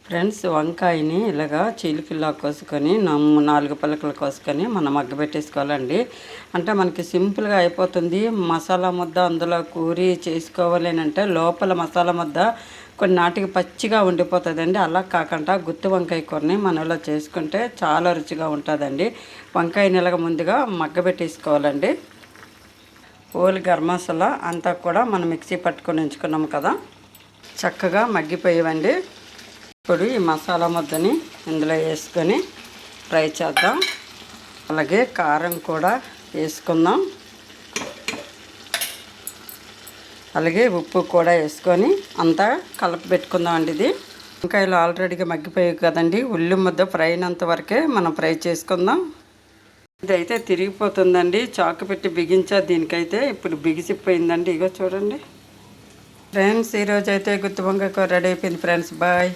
Friends, వంకాయని ఇలాగా చీలికల్లా కోసుకొని 4 పలకలు కోసుకొని మనం మగ్గబెట్టేసుకోవాలండి. అంటే మనకి సింపుల్గా అయిపోతుంది. మసాలా ముద్ద అందులో కూరి చేసుకోవాలి అంటే లోపల మసాలా ముద్ద కొన్ని నాటికి పచ్చిగా ఉండిపోతుందండి. అలా కాకుండా గుత్తి వంకాయ కూరని మనం ఇలా చేసుకుంటే చాలా రుచిగా ఉంటుందండి. వంకాయని ఇలాగ ముందుగా మగ్గబెట్టేసుకోవాలండి. ఓలి గరం మసాలా అంతా కూడా మనం మిక్సీ పట్టుకొని ఉంచుకున్నాము కదా, చక్కగా మగ్గిపోయేవండి. ఇప్పుడు ఈ మసాలా ముద్దని ఇందులో వేసుకొని ఫ్రై చేద్దాం. అలాగే కారం కూడా వేసుకుందాం. అలాగే ఉప్పు కూడా వేసుకొని అంతా కలిపి పెట్టుకుందాం అండి. ఇది వంకాయలు ఆల్రెడీగా మగ్గిపోయాయి కదండి. ఉల్లి ముద్ద ఫ్రై అయినంత వరకే మనం ఫ్రై చేసుకుందాం. ఇదైతే తిరిగిపోతుందండి. చాకు పెట్టి బిగించా దీనికైతే. ఇప్పుడు బిగిసిపోయిందండి. ఇగో చూడండి ఫ్రెండ్స్, ఈరోజు అయితే గుత్తి వంకాయ కూర రెడీ అయిపోయింది ఫ్రెండ్స్. బాయ్.